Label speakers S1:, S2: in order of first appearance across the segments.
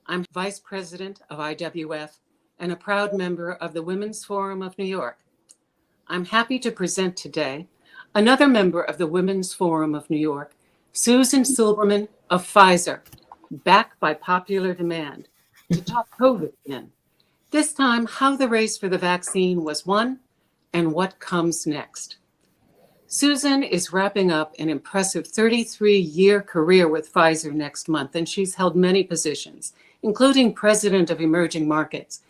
S1: I'm Vice President of IWF and a proud member of the Women's Forum of New York. I'm happy to present today another member of the Women's Forum of New York, Susan Silbermann of Pfizer, back by popular demand, to talk COVID again. This time, how the race for the vaccine was won and what comes next. Susan is wrapping up an impressive 33-year career with Pfizer next month, and she's held many positions, including President of Emerging Markets.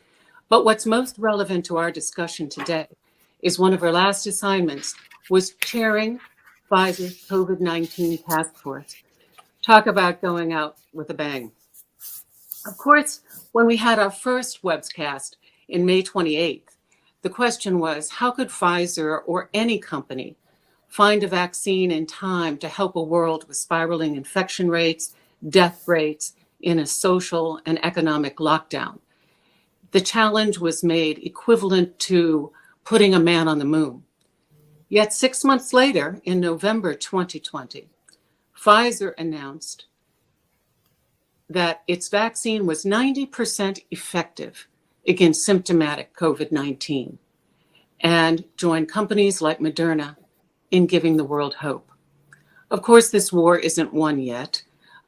S1: But what's most relevant to our discussion today is one of her last assignments was chairing Pfizer's COVID-19 task force. Talk about going out with a bang. Of course, when we had our first webcast in May 28th, the question was, how could Pfizer or any company find a vaccine in time to help a world with spiraling infection rates, death rates, in a social and economic lockdown? The challenge was made equivalent to putting a man on the moon. Yet 6 months later, in November 2020, Pfizer announced that its vaccine was 90% effective against symptomatic COVID-19 and joined companies like Moderna in giving the world hope. Of course, this war isn't won yet.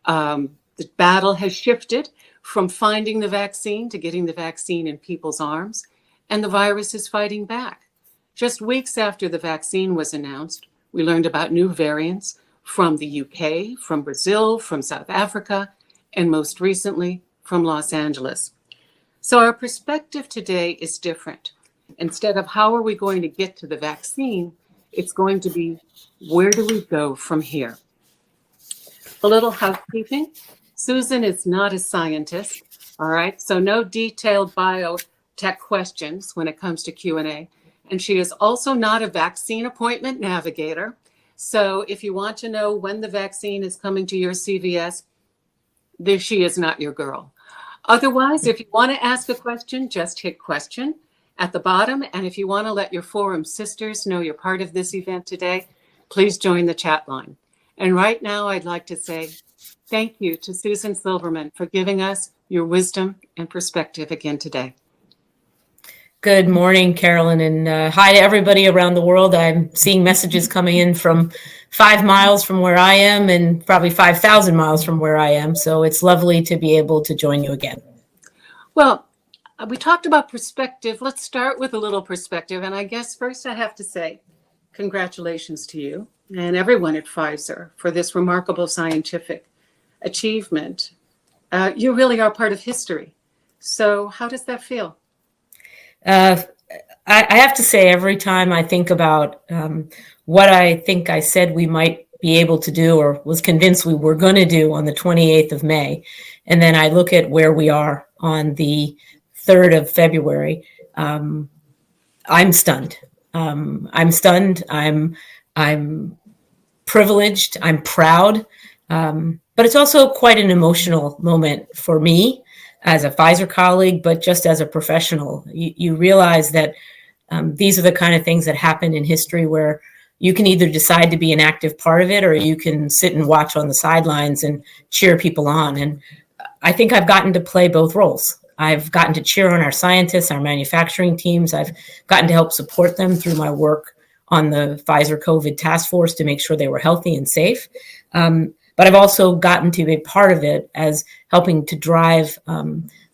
S1: The battle has shifted from finding the vaccine to getting the vaccine in people's arms, and the virus is fighting back. Just weeks after the vaccine was announced, we learned about new variants from the UK, from Brazil, from South Africa, and most recently from Los Angeles. So our perspective today is different. Instead of how are we going to get to the vaccine, it's going to be, where do we go from here? A little housekeeping. Susan is not a scientist, all right? So no detailed biotech questions when it comes to Q&A. And she is also not a vaccine appointment navigator. So if you want to know when the vaccine is coming to your CVS, she is not your girl. Otherwise, if you want to ask a question, just hit question at the bottom. And if you want to let your forum sisters know you're part of this event today, please join the chat line. And right now, I'd like to say thank you to Susan Silbermann for giving us your wisdom and perspective again today.
S2: Good morning, Carolyn, and hi to everybody around the world. I'm seeing messages coming in from 5 miles from where I am and probably 5,000 miles from where I am. So it's lovely to be able to join you again.
S1: Well, we talked about perspective. Let's start with a little perspective. And I guess first I have to say congratulations to you and everyone at Pfizer for this remarkable scientific achievement. You really are part of history. So how does that feel?
S2: I have to say, every time I think about what I think I said we might be able to do or was convinced we were going to do on the 28th of May, and then I look at where we are on the 3rd of February, I'm stunned. I'm stunned. I'm privileged. I'm proud. But it's also quite an emotional moment for me as a Pfizer colleague, but just as a professional. You realize that these are the kind of things that happen in history where you can either decide to be an active part of it or you can sit and watch on the sidelines and cheer people on. And I think I've gotten to play both roles. I've gotten to cheer on our scientists, our manufacturing teams. I've gotten to help support them through my work on the Pfizer COVID task force to make sure they were healthy and safe. But I've also gotten to be part of it as helping to drive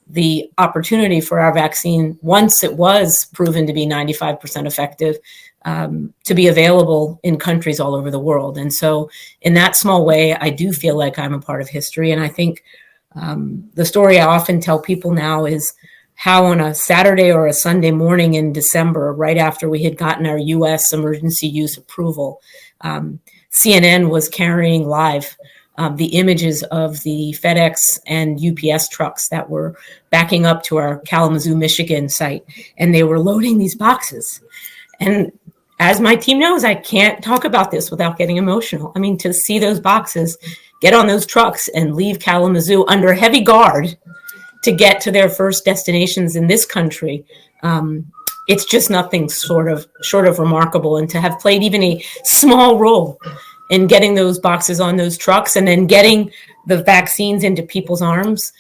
S2: the opportunity for our vaccine, once it was proven to be 95% effective, to be available in countries all over the world. And so in that small way, I do feel like I'm a part of history. And I think the story I often tell people now is how on a Saturday or a Sunday morning in December, right after we had gotten our U.S. emergency use approval, CNN was carrying live the images of the FedEx and UPS trucks that were backing up to our Kalamazoo, Michigan site, and they were loading these boxes. And as my team knows, I can't talk about this without getting emotional. I mean, to see those boxes get on those trucks and leave Kalamazoo under heavy guard to get to their first destinations in this country, it's just nothing short of remarkable. And to have played even a small role in getting those boxes on those trucks and then getting the vaccines into people's arms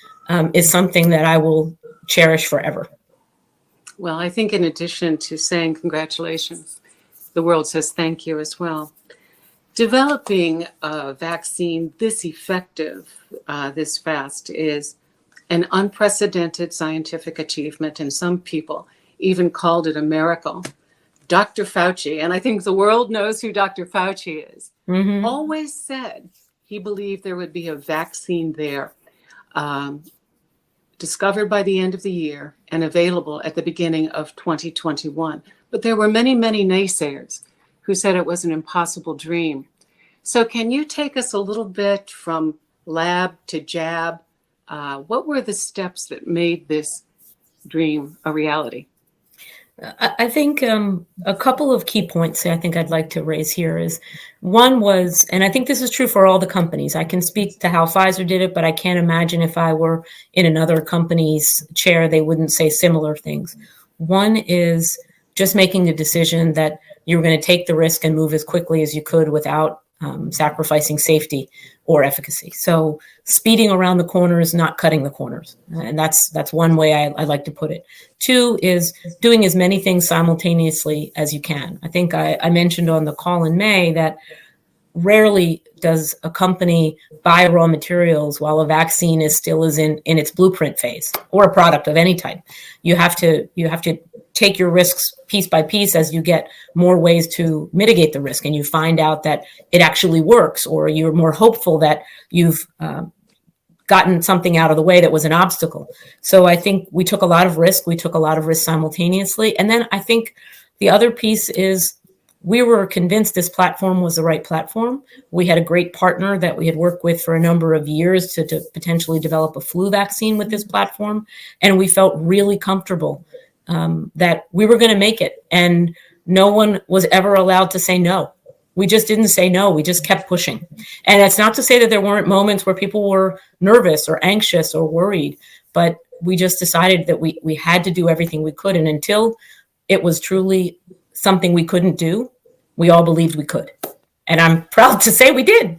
S2: is something that I will cherish forever.
S1: Well, I think in addition to saying congratulations, the world says thank you as well. Developing a vaccine this effective, this fast, is an unprecedented scientific achievement, and some people even called it a miracle. Dr. Fauci, and I think the world knows who Dr. Fauci is, always said he believed there would be a vaccine there, discovered by the end of the year and available at the beginning of 2021. But there were many, many naysayers who said it was an impossible dream. So can you take us a little bit from lab to jab? What were the steps that made this dream a reality?
S2: I think a couple of key points I think I'd like to raise here is one was, and I think this is true for all the companies. I can speak to how Pfizer did it, but I can't imagine if I were in another company's chair, they wouldn't say similar things. One is just making the decision that you were going to take the risk and move as quickly as you could without sacrificing safety or efficacy. So speeding around the corners, not cutting the corners. And that's one way I like to put it. Two is doing as many things simultaneously as you can. I think I mentioned on the call in May that rarely does a company buy raw materials while a vaccine is still in its blueprint phase, or a product of any type. You have to take your risks piece by piece as you get more ways to mitigate the risk, and you find out that it actually works, or you're more hopeful that you've gotten something out of the way that was an obstacle. So I think we took a lot of risk. We took a lot of risk simultaneously. And then I think the other piece is we were convinced this platform was the right platform. We had a great partner that we had worked with for a number of years to potentially develop a flu vaccine with this platform. And we felt really comfortable that we were going to make it. And no one was ever allowed to say no. We just didn't say no. We just kept pushing. And that's not to say that there weren't moments where people were nervous or anxious or worried, but we just decided that we had to do everything we could. And until it was truly something we couldn't do, we all believed we could. And I'm proud to say we did.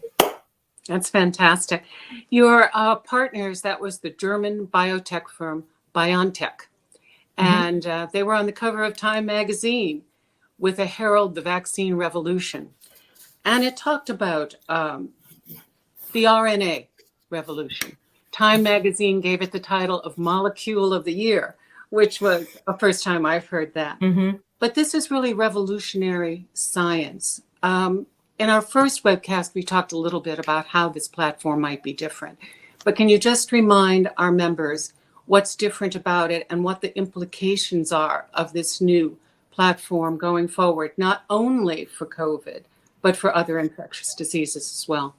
S1: That's fantastic. Your partners, that was the German biotech firm BioNTech. And they were on the cover of Time magazine with a herald, the vaccine revolution. And it talked about the RNA revolution. Time magazine gave it the title of Molecule of the Year, which was the first time I've heard that. But this is really revolutionary science. In our first webcast, we talked a little bit about how this platform might be different. But can you just remind our members what's different about it and what the implications are of this new platform going forward, not only for COVID, but for other infectious diseases as well?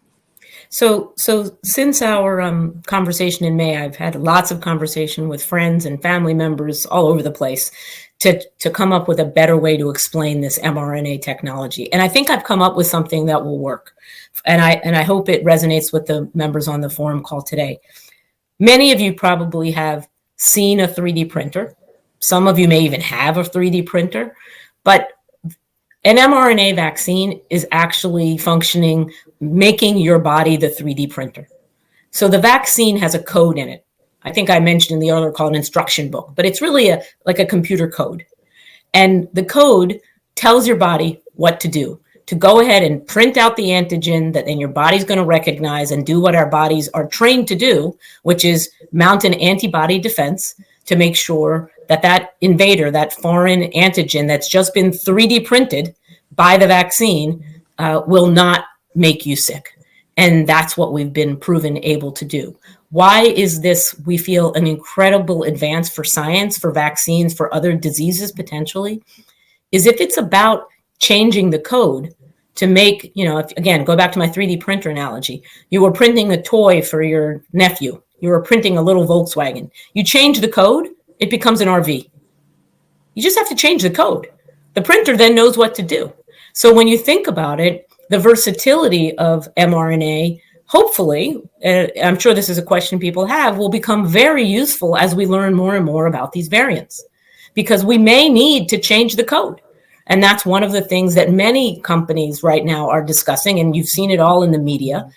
S2: So since our conversation in May, I've had lots of conversation with friends and family members all over the place to come up with a better way to explain this mRNA technology. And I think I've come up with something that will work. And I hope it resonates with the members on the forum call today. Many of you probably have seen a 3D printer. Some of you may even have a 3D printer, but an mRNA vaccine is actually functioning, making your body the 3D printer. So the vaccine has a code in it. I think I mentioned in the earlier call an instruction book, but it's really like a computer code. And the code tells your body what to do, to go ahead and print out the antigen that then your body's going to recognize and do what our bodies are trained to do, which is mount an antibody defense to make sure that that invader, that foreign antigen that's just been 3D printed by the vaccine will not make you sick. And that's what we've been proven able to do. Why is this, we feel, an incredible advance for science, for vaccines, for other diseases potentially, is if it's about changing the code to make, again, go back to my 3D printer analogy. You were printing a toy for your nephew. You were printing a little Volkswagen. You change the code, it becomes an RV. You just have to change the code. The printer then knows what to do. So when you think about it, the versatility of mRNA, hopefully, I'm sure this is a question people have, will become very useful as we learn more and more about these variants, because we may need to change the code. And that's one of the things that many companies right now are discussing, and you've seen it all in the media.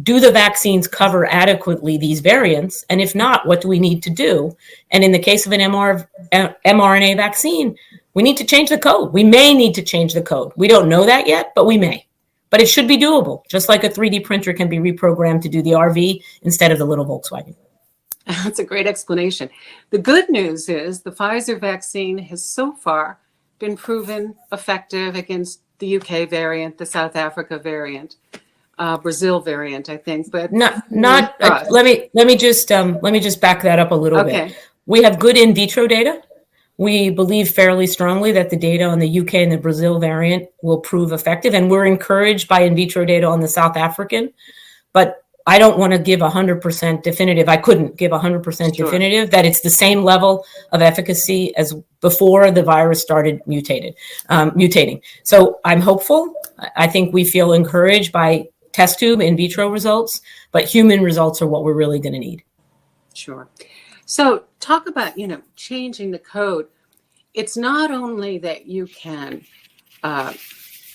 S2: do the vaccines cover adequately these variants? And if not, what do we need to do? And in the case of an mRNA vaccine, we need to change the code. We may need to change the code. We don't know that yet, but we may. But it should be doable, just like a 3D printer can be reprogrammed to do the RV instead of the little Volkswagen.
S1: That's a great explanation. The good news is the Pfizer vaccine has so far been proven effective against the UK variant, the South Africa variant, Brazil variant, I think. But
S2: let me just back that up a little bit. We have good in vitro data. We believe fairly strongly that the data on the UK and the Brazil variant will prove effective, and we're encouraged by in vitro data on the South African. But I don't want to give 100% definitive. I couldn't give 100% definitive that it's the same level of efficacy as before the virus started mutating. So I'm hopeful. I think we feel encouraged by test tube in vitro results, but human results are what we're really going to need.
S1: Sure. So talk about, changing the code. It's not only that you can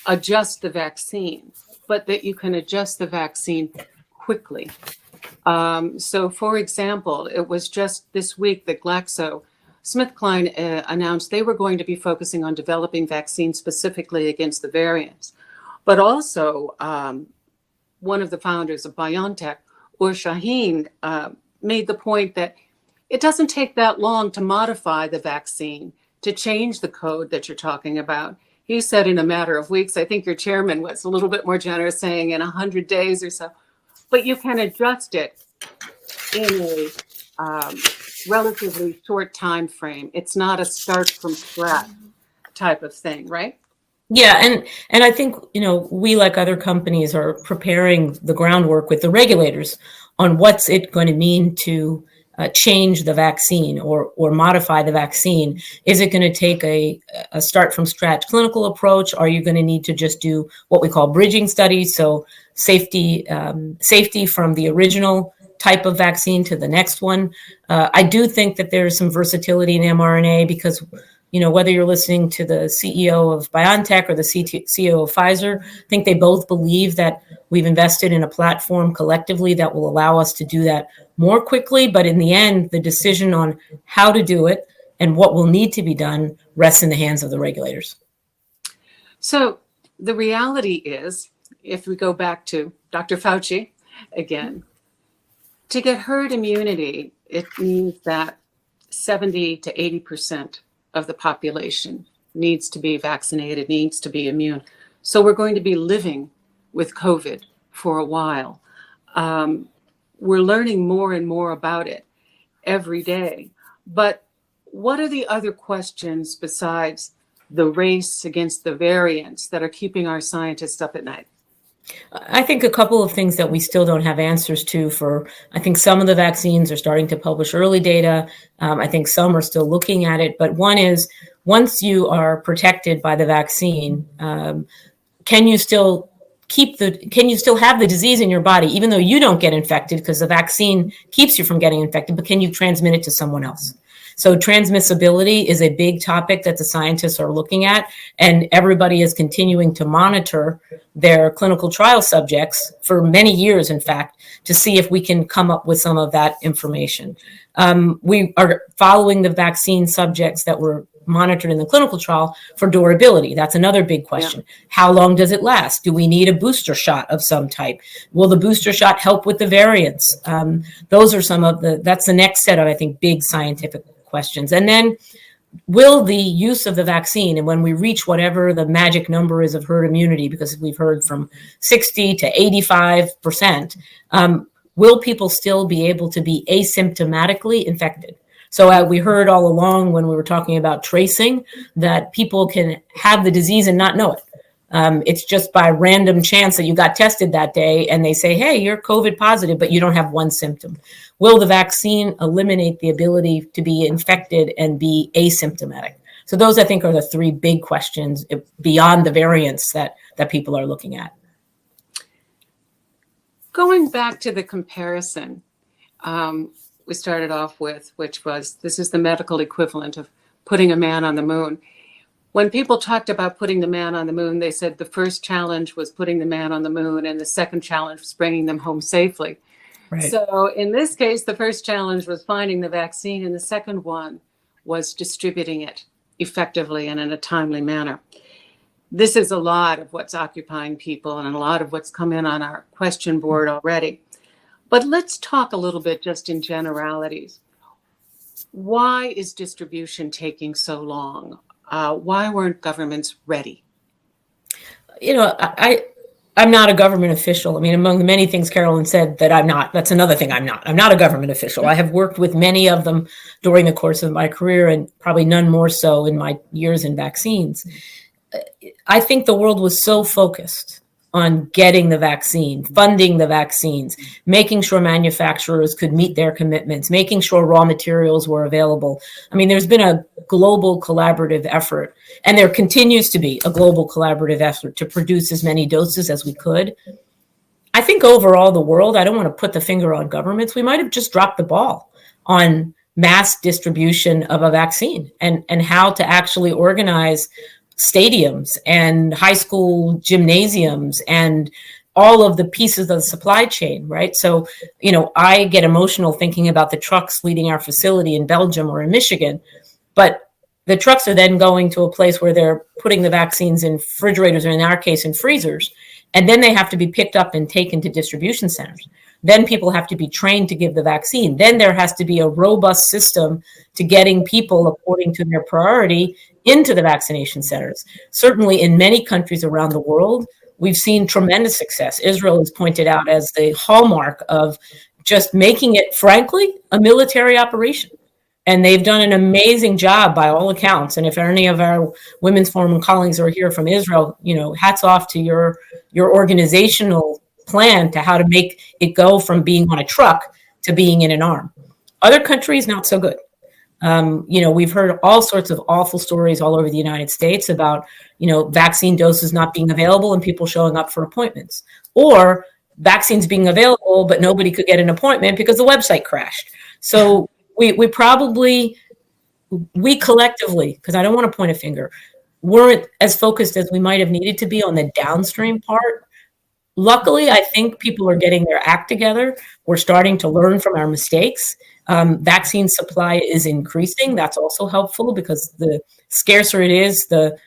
S1: adjust the vaccine, but that you can adjust the vaccine quickly. So for example, it was just this week that GlaxoSmithKline announced they were going to be focusing on developing vaccines specifically against the variants. But also, one of the founders of BioNTech, Ur Shaheen, made the point that it doesn't take that long to modify the vaccine, to change the code that you're talking about. He said in a matter of weeks. I think your chairman was a little bit more generous, saying in 100 days or so. But you can adjust it in a relatively short time frame. It's not a start from scratch type of thing, right?
S2: Yeah, and I think, we, like other companies, are preparing the groundwork with the regulators on what's it going to mean to change the vaccine or modify the vaccine. Is it going to take a start from scratch clinical approach? Are you going to need to just do what we call bridging studies? So safety from the original type of vaccine to the next one. I do think that there's some versatility in mRNA because, whether you're listening to the CEO of BioNTech or the CEO of Pfizer, I think they both believe that we've invested in a platform collectively that will allow us to do that more quickly. But in the end, the decision on how to do it and what will need to be done rests in the hands of the regulators.
S1: So the reality is, if we go back to Dr. Fauci again, to get herd immunity, it means that 70 to 80% of the population needs to be vaccinated, needs to be immune. So we're going to be living with COVID for a while. We're learning more and more about it every day. But what are the other questions besides the race against the variants that are keeping our scientists up at night?
S2: I think a couple of things that we still don't have answers to I think some of the vaccines are starting to publish early data. I think some are still looking at it. But one is, once you are protected by the vaccine, can you still have the disease in your body, even though you don't get infected because the vaccine keeps you from getting infected, but can you transmit it to someone else? So transmissibility is a big topic that the scientists are looking at, and everybody is continuing to monitor their clinical trial subjects for many years, in fact, to see if we can come up with some of that information. We are following the vaccine subjects that were monitored in the clinical trial for durability. That's another big question. Yeah. How long does it last? Do we need a booster shot of some type? Will the booster shot help with the variants? Those are that's the next set of, I think, big scientific questions. And then, will the use of the vaccine, and when we reach whatever the magic number is of herd immunity, because we've heard from 60 to 85%, will people still be able to be asymptomatically infected? So we heard all along when we were talking about tracing that people can have the disease and not know it. It's just by random chance that you got tested that day and they say, hey, you're COVID positive, but you don't have one symptom. Will the vaccine eliminate the ability to be infected and be asymptomatic? So those, I think, are the three big questions beyond the variants that people are looking at.
S1: Going back to the comparison we started off with, which was, this is the medical equivalent of putting a man on the moon. when people talked about putting the man on the moon, they said the first challenge was putting the man on the moon and the second challenge was bringing them home safely.
S2: Right.
S1: So in this case, the first challenge was finding the vaccine, and the second one was distributing it effectively and in a timely manner. This is a lot of what's occupying people and a lot of what's come in on our question board already. But let's talk a little bit just in generalities. Why is distribution taking so long? Why weren't governments ready?
S2: You know, I'm not a government official. I mean, among the many things Carolyn said that I'm not, that's another thing I'm not. I'm not a government official. I have worked with many of them during the course of my career, and probably none more so in my years in vaccines. I think the world was so focused on getting the vaccine, funding the vaccines, making sure manufacturers could meet their commitments, making sure raw materials were available. I mean, there's been a global collaborative effort, and there continues to be a global collaborative effort to produce as many doses as we could. I think overall the world, I don't want to put the finger on governments, we might have just dropped the ball on mass distribution of a vaccine and how to actually organize stadiums and high school gymnasiums and all of the pieces of the supply chain, right? So, you know, I get emotional thinking about the trucks leading our facility in Belgium or in Michigan, but the trucks are then going to a place where they're putting the vaccines in refrigerators, or in our case, in freezers, and then they have to be picked up and taken to distribution centers. Then people have to be trained to give the vaccine. Then there has to be a robust system to getting people, according to their priority, into the vaccination centers. Certainly in many countries around the world, we've seen tremendous success. Israel is pointed out as the hallmark of just making it, frankly, a military operation. And they've done an amazing job by all accounts. And if any of our Women's Forum colleagues are here from Israel, you know, hats off to your organizational plan to how to make it go from being on a truck to being in an arm. Other countries, not so good. You know, we've heard all sorts of awful stories all over the United States about, you know, vaccine doses not being available and people showing up for appointments, or vaccines being available, but nobody could get an appointment because the website crashed. So we collectively, because I don't want to point a finger, weren't as focused as we might have needed to be on the downstream part. Luckily, I think people are getting their act together. We're starting to learn from our mistakes. Vaccine supply is increasing. That's also helpful, because the scarcer it is, the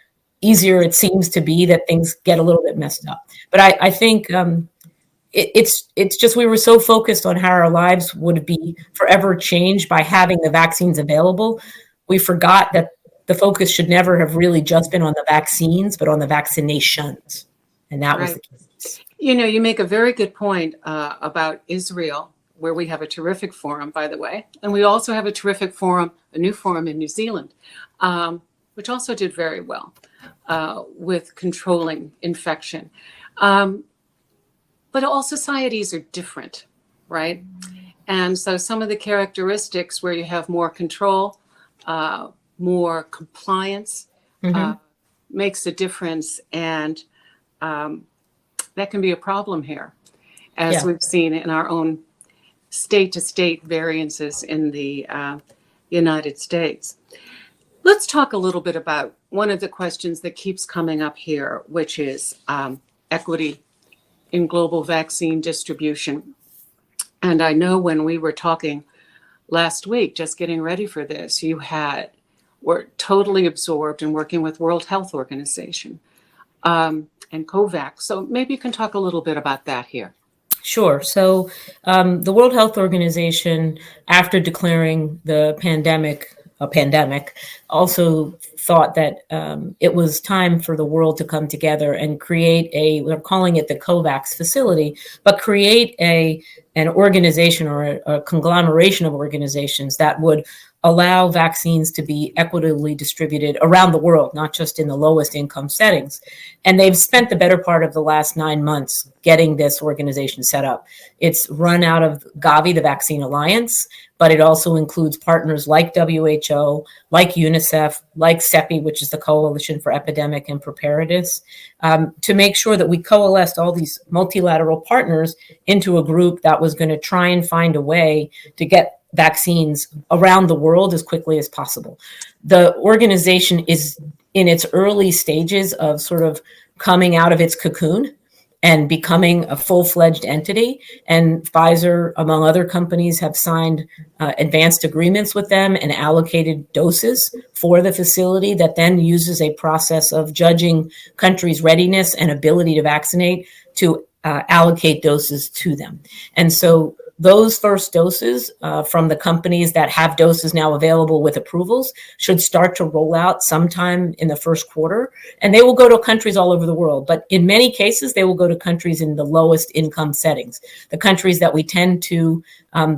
S2: easier it seems to be that things get a little bit messed up. But I think it's just we were so focused on how our lives would be forever changed by having the vaccines available. We forgot that the focus should never have really just been on the vaccines, but on the vaccinations. And that was the case.
S1: You know, you make a very good point about Israel, where we have a terrific forum, by the way. And we also have a terrific forum, a new forum in New Zealand, which also did very well with controlling infection. But all societies are different, right? And so some of the characteristics where you have more control, more compliance, makes a difference. And that can be a problem here, as we've seen in our own state-to-state variances in the United States. Let's talk a little bit about one of the questions that keeps coming up here, which is equity in global vaccine distribution. And I know when we were talking last week, just getting ready for this, you were totally absorbed in working with World Health Organization and COVAX. So maybe you can talk a little bit about that here.
S2: Sure. So the World Health Organization, after declaring the pandemic a pandemic, also thought that it was time for the world to come together and create we're calling it the COVAX facility, but create an organization or a conglomeration of organizations that would allow vaccines to be equitably distributed around the world, not just in the lowest income settings. And they've spent the better part of the last 9 months getting this organization set up. It's run out of Gavi, the Vaccine Alliance, but it also includes partners like WHO, like UNICEF, like CEPI, which is the Coalition for Epidemic and Preparedness, to make sure that we coalesced all these multilateral partners into a group that was going to try and find a way to get vaccines around the world as quickly as possible. The organization is in its early stages of sort of coming out of its cocoon and becoming a full-fledged entity. And Pfizer, among other companies, have signed advanced agreements with them and allocated doses for the facility that then uses a process of judging countries' readiness and ability to vaccinate to allocate doses to them. And so those first doses from the companies that have doses now available with approvals should start to roll out sometime in the first quarter. And they will go to countries all over the world. But in many cases, they will go to countries in the lowest income settings, the countries that we tend to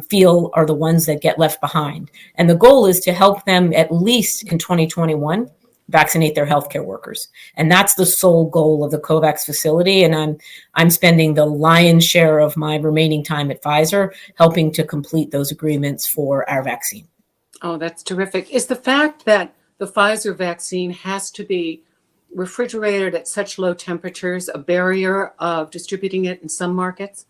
S2: feel are the ones that get left behind. And the goal is to help them, at least in 2021, vaccinate their healthcare workers. And that's the sole goal of the COVAX facility. And I'm spending the lion's share of my remaining time at Pfizer helping to complete those agreements for our vaccine.
S1: Oh, that's terrific. Is the fact that the Pfizer vaccine has to be refrigerated at such low temperatures a barrier of distributing it in some markets?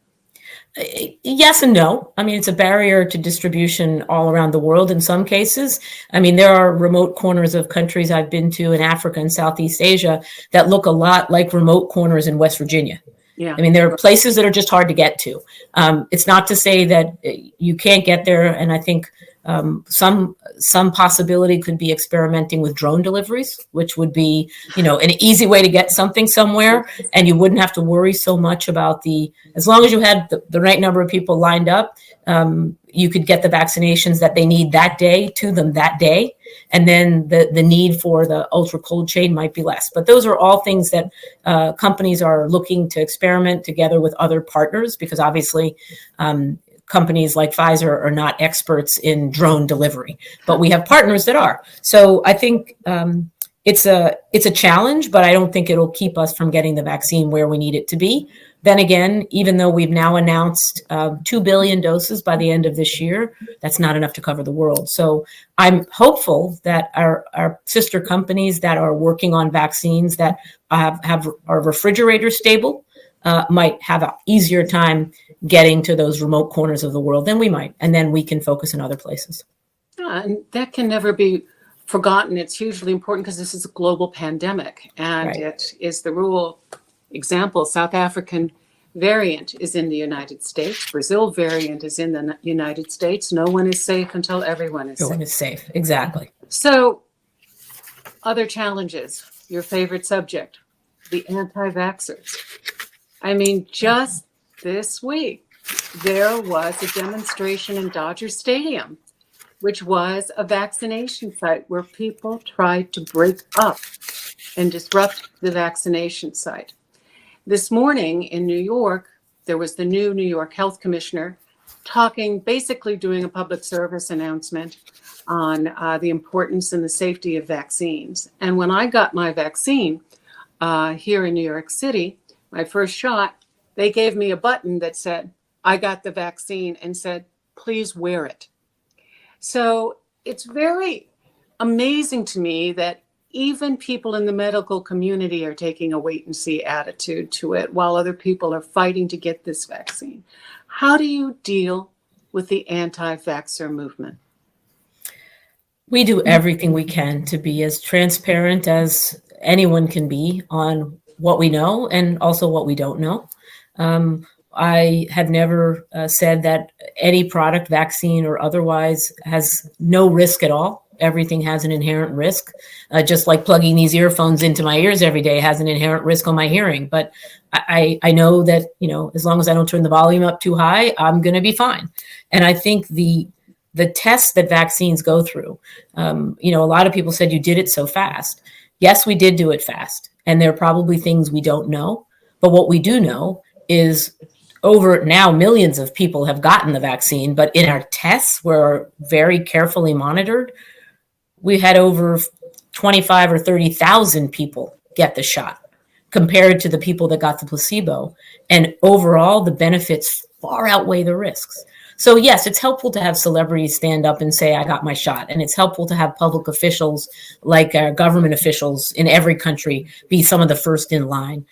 S2: Yes and no. I mean, it's a barrier to distribution all around the world in some cases. I mean, there are remote corners of countries I've been to in Africa and Southeast Asia that look a lot like remote corners in West Virginia.
S1: Yeah.
S2: I mean, there are places that are just hard to get to. It's not to say that you can't get there. And I think some possibility could be experimenting with drone deliveries, which would be, an easy way to get something somewhere, and you wouldn't have to worry so much about as long as you had the right number of people lined up, you could get the vaccinations that they need that day to them that day. And then the need for the ultra cold chain might be less. But those are all things that companies are looking to experiment together with other partners, because obviously companies like Pfizer are not experts in drone delivery, but we have partners that are. So I think it's a challenge, but I don't think it'll keep us from getting the vaccine where we need it to be. Then again, even though we've now announced 2 billion doses by the end of this year, that's not enough to cover the world. So I'm hopeful that our sister companies that are working on vaccines that are refrigerator stable might have an easier time getting to those remote corners of the world than we might. And then we can focus in other places.
S1: And that can never be forgotten. It's hugely important because this is a global pandemic. And
S2: Right.
S1: It is the rule. Example, South African variant is in the United States. Brazil variant is in the United States. No one is safe until everyone is
S2: Everyone
S1: safe.
S2: is safe. Exactly.
S1: So, other challenges, your favorite subject, the anti-vaxxers. I mean, just this week, there was a demonstration in Dodger Stadium, which was a vaccination site where people tried to break up and disrupt the vaccination site. This morning in New York, there was the new New York Health Commissioner basically doing a public service announcement on the importance and the safety of vaccines. And when I got my vaccine here in New York City, my first shot, they gave me a button that said, I got the vaccine, and said, please wear it. So it's very amazing to me that even people in the medical community are taking a wait and see attitude to it while other people are fighting to get this vaccine. How do you deal with the anti-vaxxer movement?
S2: We do everything we can to be as transparent as anyone can be on what we know and also what we don't know. I have never said that any product, vaccine or otherwise, has no risk at all. Everything has an inherent risk, just like plugging these earphones into my ears every day has an inherent risk on my hearing. But I know that, as long as I don't turn the volume up too high, I'm going to be fine. And I think the tests that vaccines go through, a lot of people said you did it so fast. Yes, we did do it fast. And there are probably things we don't know. But what we do know is over now, millions of people have gotten the vaccine. But in our tests, were very carefully monitored, we had over 25 or 30,000 people get the shot compared to the people that got the placebo. And overall, the benefits far outweigh the risks. So yes, it's helpful to have celebrities stand up and say, I got my shot. And it's helpful to have public officials like government officials in every country be some of the first in line.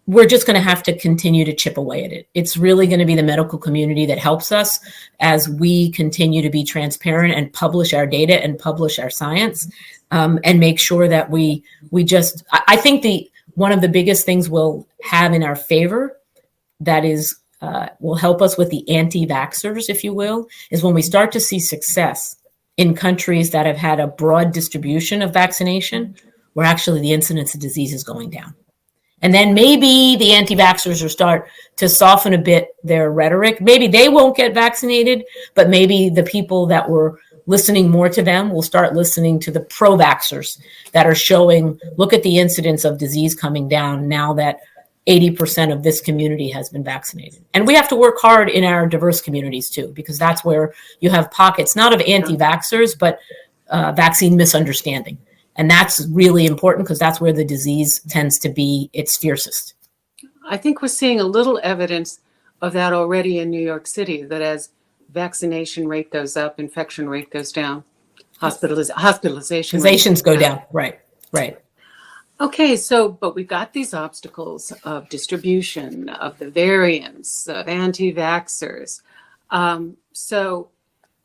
S2: we're just going to have to continue to chip away at it. It's really going to be the medical community that helps us as we continue to be transparent and publish our data and publish our science, and make sure that we just, I think one of the biggest things we'll have in our favor that is will help us with the anti-vaxxers, if you will, is when we start to see success in countries that have had a broad distribution of vaccination, where actually the incidence of disease is going down. And then maybe the anti-vaxxers will start to soften a bit their rhetoric. Maybe they won't get vaccinated, but maybe the people that were listening more to them will start listening to the pro-vaxxers that are showing, look at the incidence of disease coming down now that 80% of this community has been vaccinated. And we have to work hard in our diverse communities too, because that's where you have pockets, not of anti-vaxxers, but vaccine misunderstanding. And that's really important because that's where the disease tends to be its fiercest.
S1: I think we're seeing a little evidence of that already in New York City, that as vaccination rate goes up, infection rate goes down, hospitalizations
S2: go down. Right.
S1: Okay, but we've got these obstacles of distribution, of the variants, of anti-vaxxers. So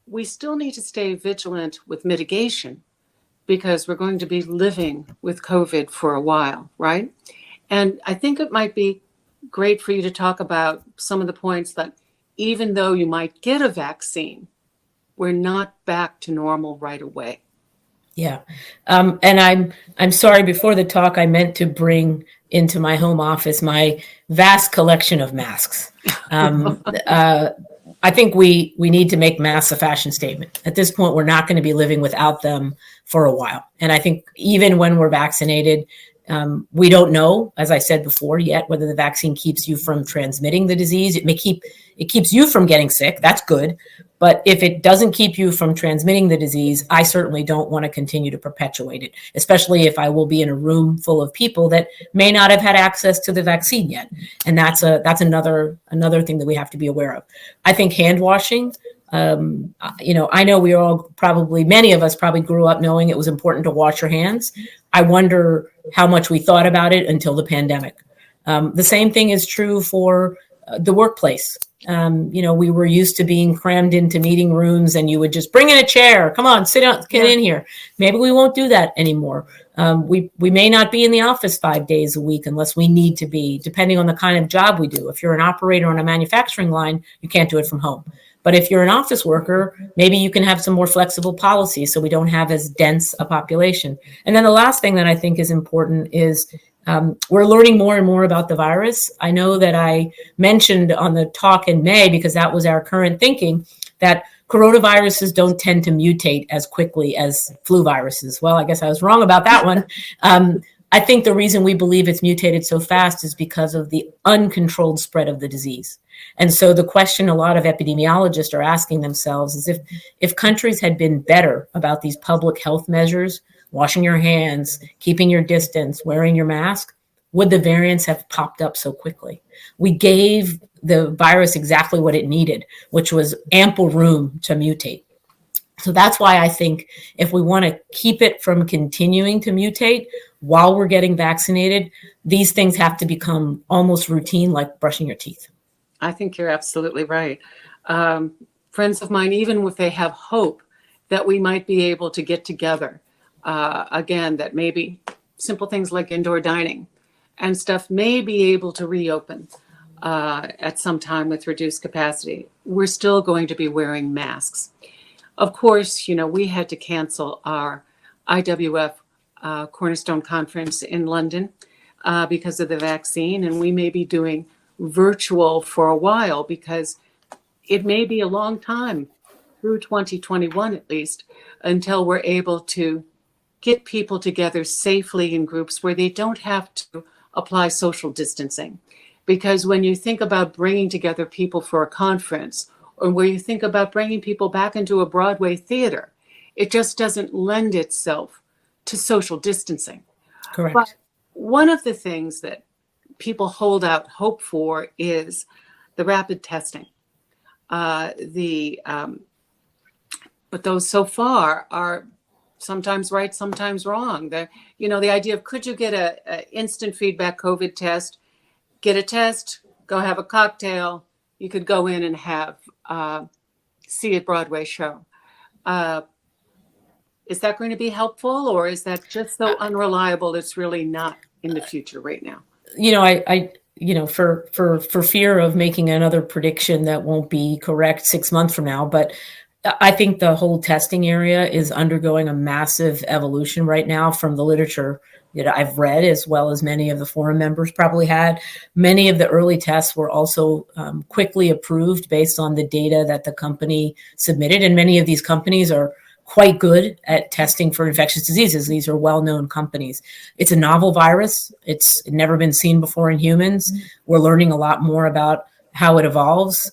S1: we still need to stay vigilant with mitigation, because we're going to be living with COVID for a while, right? And I think it might be great for you to talk about some of the points that even though you might get a vaccine, we're not back to normal right away.
S2: Yeah. And I'm sorry, before the talk, I meant to bring into my home office my vast collection of masks. I think we need to make masks a fashion statement. At this point, we're not going to be living without them for a while. And I think even when we're vaccinated, we don't know, as I said before, yet whether the vaccine keeps you from transmitting the disease. It keeps you from getting sick. That's good. But if it doesn't keep you from transmitting the disease, I certainly don't want to continue to perpetuate it, especially if I will be in a room full of people that may not have had access to the vaccine yet. And that's another thing that we have to be aware of. I think hand washing, I know many of us probably grew up knowing it was important to wash your hands. I wonder how much we thought about it until the pandemic. The same thing is true for the workplace. We were used to being crammed into meeting rooms and you would just bring in a chair. Come on, sit down, get in here. Maybe we won't do that anymore. We may not be in the office 5 days a week unless we need to be, depending on the kind of job we do. If you're an operator on a manufacturing line, you can't do it from home. But if you're an office worker, maybe you can have some more flexible policies so we don't have as dense a population. And then the last thing that I think is important is we're learning more and more about the virus. I know that I mentioned on the talk in May, because that was our current thinking, that coronaviruses don't tend to mutate as quickly as flu viruses. Well, I guess I was wrong about that one. I think the reason we believe it's mutated so fast is because of the uncontrolled spread of the disease. And so the question a lot of epidemiologists are asking themselves is if countries had been better about these public health measures, washing your hands, keeping your distance, wearing your mask, would the variants have popped up so quickly? We gave the virus exactly what it needed, which was ample room to mutate. So that's why I think if we want to keep it from continuing to mutate while we're getting vaccinated, these things have to become almost routine, like brushing your teeth.
S1: I think you're absolutely right. Friends of mine, even if they have hope that we might be able to get together, again, that maybe simple things like indoor dining and stuff may be able to reopen at some time with reduced capacity, we're still going to be wearing masks. Of course, we had to cancel our IWF Cornerstone Conference in London because of the vaccine, and we may be doing virtual for a while because it may be a long time, through 2021 at least, until we're able to get people together safely in groups where they don't have to apply social distancing. Because when you think about bringing together people for a conference, or where you think about bringing people back into a Broadway theater, it just doesn't lend itself to social distancing.
S2: Correct.
S1: But one of the things that people hold out hope for is the rapid testing. But those so far are sometimes right, sometimes wrong. The idea of could you get a instant feedback COVID test get a test, go have a cocktail. You could go in and have see a Broadway show. Is that going to be helpful, or is that just so unreliable it's really not in the future right now?
S2: For fear of making another prediction that won't be correct 6 months from now, but I think the whole testing area is undergoing a massive evolution right now from the literature that I've read, as well as many of the forum members probably had. Many of the early tests were also quickly approved based on the data that the company submitted. And many of these companies are quite good at testing for infectious diseases. These are well-known companies. It's a novel virus. It's never been seen before in humans. We're learning a lot more about how it evolves.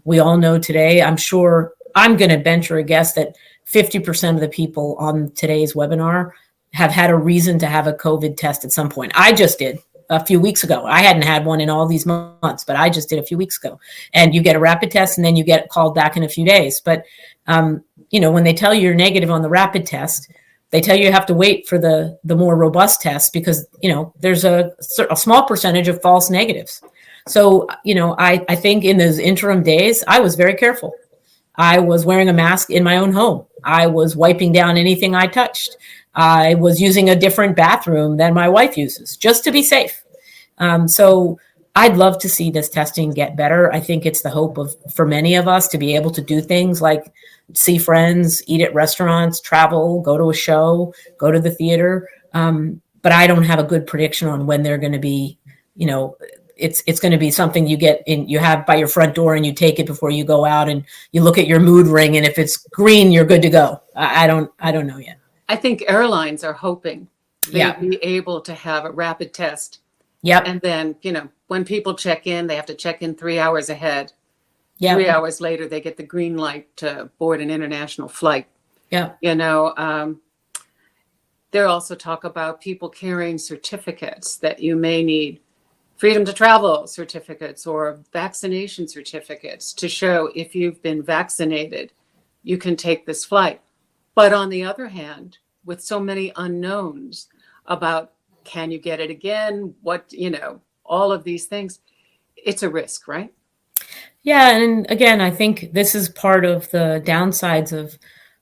S2: We all know today, I'm sure, I'm going to venture a guess that 50% of the people on today's webinar have had a reason to have a COVID test at some point. I just did a few weeks ago. I hadn't had one in all these months, but I just did a few weeks ago. And you get a rapid test and then you get called back in a few days. But, when they tell you you're negative on the rapid test, they tell you have to wait for the more robust tests because, there's a small percentage of false negatives. So, I think in those interim days, I was very careful. I was wearing a mask in my own home. I was wiping down anything I touched. I was using a different bathroom than my wife uses just to be safe. So I'd love to see this testing get better. I think it's the hope for many of us to be able to do things like see friends, eat at restaurants, travel, go to a show, go to the theater. But I don't have a good prediction on when they're going to be, it's going to be something you have by your front door and you take it before you go out and you look at your mood ring. And if it's green, you're good to go. I don't know yet.
S1: I think airlines are hoping they'll be able to have a rapid test.
S2: Yep.
S1: And then, when people check in, they have to check in 3 hours ahead.
S2: Yep.
S1: 3 hours later, they get the green light to board an international flight.
S2: Yeah.
S1: There also talk about people carrying certificates that you may need, freedom to travel certificates or vaccination certificates to show if you've been vaccinated, you can take this flight. But on the other hand, with so many unknowns about can you get it again, all of these things, it's a risk, right?
S2: Yeah. And again, I think this is part of the downsides of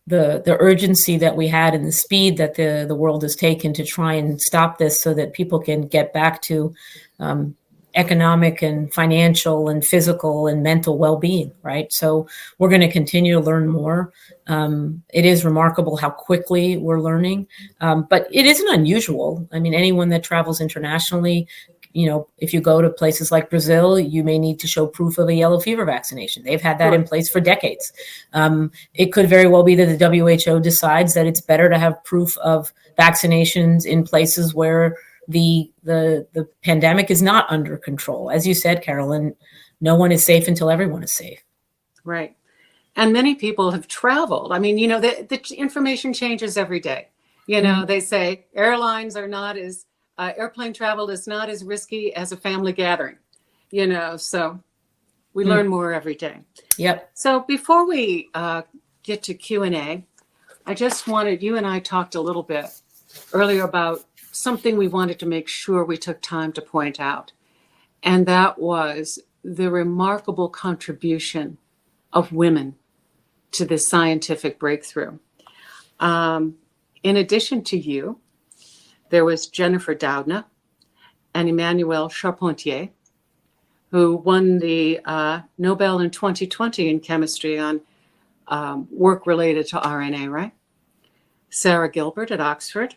S2: the urgency that we had and the speed that the world has taken to try and stop this so that people can get back to economic and financial and physical and mental well-being, right? So we're going to continue to learn more. It is remarkable how quickly we're learning, but it isn't unusual. I mean, anyone that travels internationally, if you go to places like Brazil, you may need to show proof of a yellow fever vaccination. They've had that in place for decades. It could very well be that the WHO decides that it's better to have proof of vaccinations in places where the pandemic is not under control. As you said, Carolyn, no one is safe until everyone is safe.
S1: Right. And many people have traveled. I mean, the information changes every day. They say airlines are not as, airplane travel is not as risky as a family gathering, so we learn more every day.
S2: Yep.
S1: So before we get to Q&A, I just wanted, you and I talked a little bit earlier about something we wanted to make sure we took time to point out, and that was the remarkable contribution of women to this scientific breakthrough. In addition to you, there was Jennifer Doudna and Emmanuelle Charpentier, who won the Nobel in 2020 in chemistry on work related to RNA, right? Sarah Gilbert at Oxford,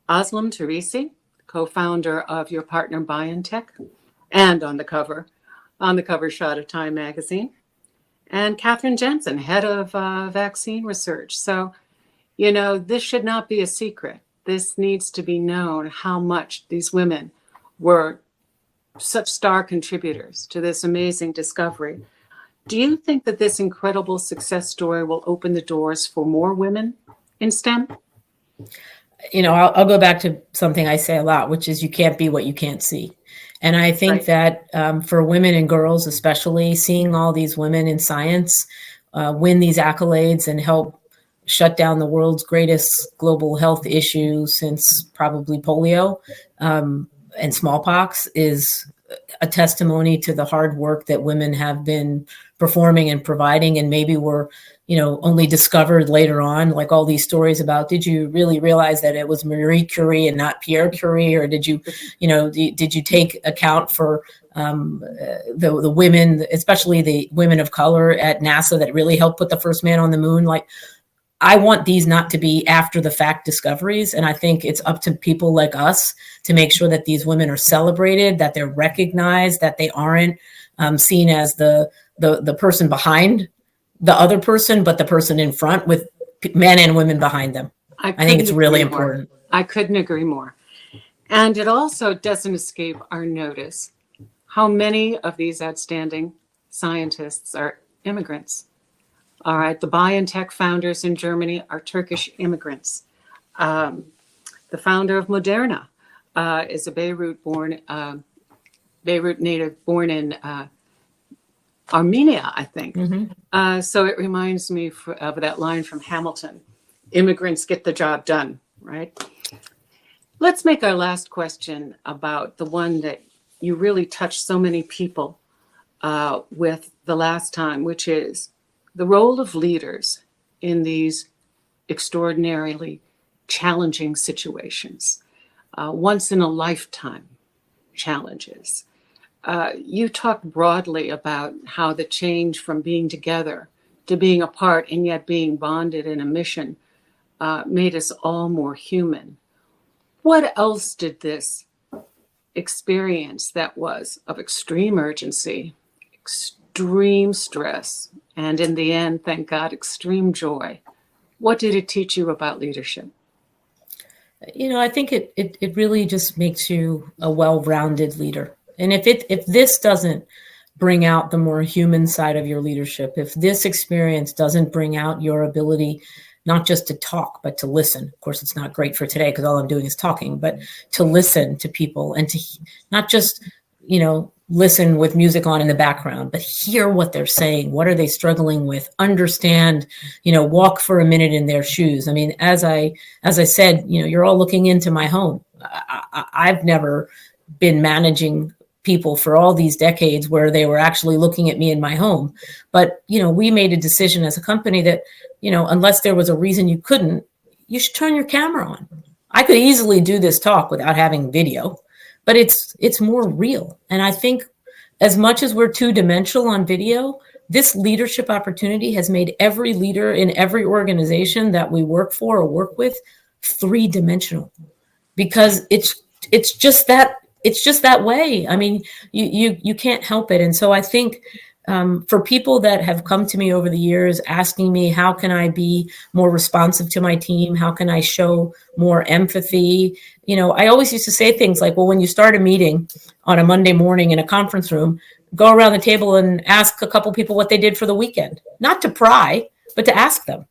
S1: Aslam Teresi, co-founder of your partner BioNTech, and on the cover shot of Time magazine, and Katherine Jensen, head of vaccine research. So, this should not be a secret. This needs to be known how much these women were such star contributors to this amazing discovery. Do you think that this incredible success story will open the doors for more women in STEM?
S2: I'll go back to something I say a lot, which is you can't be what you can't see. And I think that for women and girls, especially, seeing all these women in science win these accolades and help shut down the world's greatest global health issue since probably polio, and smallpox is a testimony to the hard work that women have been performing and providing, and maybe were, only discovered later on, like all these stories about, did you really realize that it was Marie Curie and not Pierre Curie? Or did you, did you take account for the women, especially the women of color at NASA that really helped put the first man on the moon? Like, I want these not to be after the fact discoveries. And I think it's up to people like us to make sure that these women are celebrated, that they're recognized, that they aren't seen as the person behind the other person, but the person in front with men and women behind them. I think it's really important.
S1: I couldn't agree more. And it also doesn't escape our notice how many of these outstanding scientists are immigrants. All right, the BioNTech founders in Germany are Turkish immigrants. The founder of Moderna is a Beirut native born in Armenia, I think. Mm-hmm. So it reminds me of that line from Hamilton, immigrants get the job done, right? Let's make our last question about the one that you really touched so many people with the last time, which is the role of leaders in these extraordinarily challenging situations, once in a lifetime challenges. You talked broadly about how the change from being together to being apart and yet being bonded in a mission made us all more human. What else did this experience that was of extreme urgency, extreme stress, and in the end, thank God, extreme joy, what did it teach you about leadership?
S2: I think it really just makes you a well-rounded leader. And if this doesn't bring out the more human side of your leadership, if this experience doesn't bring out your ability not just to talk, but to listen. Of course, it's not great for today because all I'm doing is talking, but to listen to people and to not just, listen with music on in the background, but hear what they're saying. What are they struggling with? Understand, walk for a minute in their shoes. I mean, as I said, you're all looking into my home. I've never been managing people for all these decades where they were actually looking at me in my home. But, we made a decision as a company that, unless there was a reason you couldn't, you should turn your camera on. I could easily do this talk without having video, but it's more real. And I think as much as we're two-dimensional on video, this leadership opportunity has made every leader in every organization that we work for or work with three-dimensional, because it's just that way. I mean, you can't help it. And so I think for people that have come to me over the years asking me, how can I be more responsive to my team? How can I show more empathy? I always used to say things like, well, when you start a meeting on a Monday morning in a conference room, go around the table and ask a couple people what they did for the weekend, not to pry, but to ask them.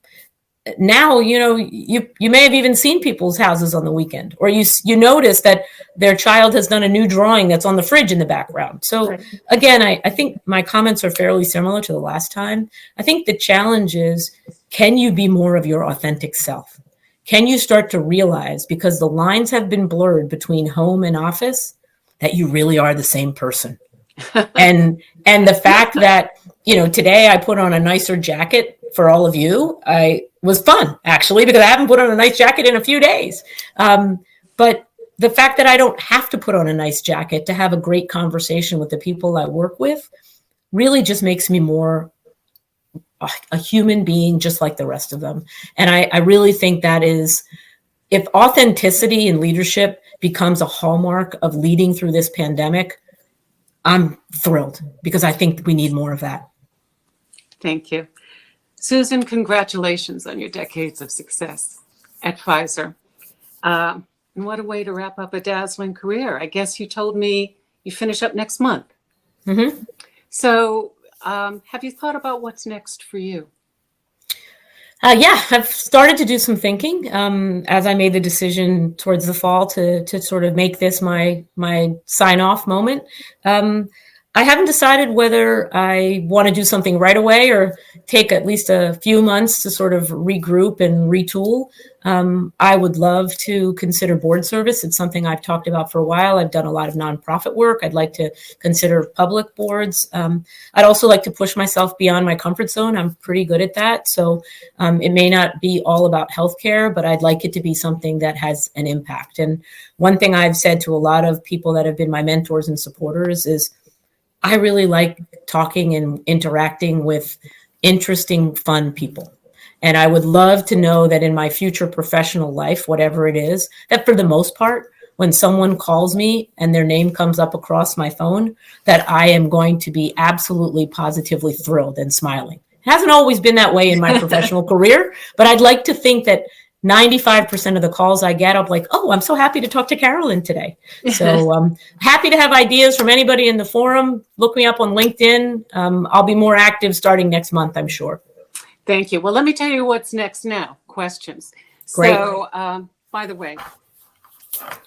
S2: Now, you may have even seen people's houses on the weekend, or you notice that their child has done a new drawing that's on the fridge in the background. So again, I think my comments are fairly similar to the last time. I think the challenge is, can you be more of your authentic self? Can you start to realize, because the lines have been blurred between home and office, that you really are the same person? and the fact that, today I put on a nicer jacket for all of you, was fun, actually, because I haven't put on a nice jacket in a few days. But the fact that I don't have to put on a nice jacket to have a great conversation with the people I work with really just makes me more a human being, just like the rest of them. And I really think that is, if authenticity in leadership becomes a hallmark of leading through this pandemic, I'm thrilled, because I think we need more of that.
S1: Thank you. Susan, congratulations on your decades of success at Pfizer. And what a way to wrap up a dazzling career. I guess you told me you finish up next month.
S2: Mm-hmm.
S1: So have you thought about what's next for you?
S2: Yeah, I've started to do some thinking as I made the decision towards the fall to sort of make this my sign-off moment. I haven't decided whether I want to do something right away or take at least a few months to sort of regroup and retool. I would love to consider board service. It's something I've talked about for a while. I've done a lot of nonprofit work. I'd like to consider public boards. I'd also like to push myself beyond my comfort zone. I'm pretty good at that. So it may not be all about healthcare, but I'd like it to be something that has an impact. And one thing I've said to a lot of people that have been my mentors and supporters is I really like talking and interacting with interesting, fun people. And I would love to know that in my future professional life, whatever it is, that for the most part, when someone calls me and their name comes up across my phone, that I am going to be absolutely positively thrilled and smiling. It hasn't always been that way in my professional career, but I'd like to think that 95% of the calls I get, I'm like, oh, I'm so happy to talk to Carolyn today. So happy to have ideas from anybody in the forum. Look me up on LinkedIn. I'll be more active starting next month, I'm sure.
S1: Thank you. Well, let me tell you what's next now. Questions.
S2: Great.
S1: So, by the way,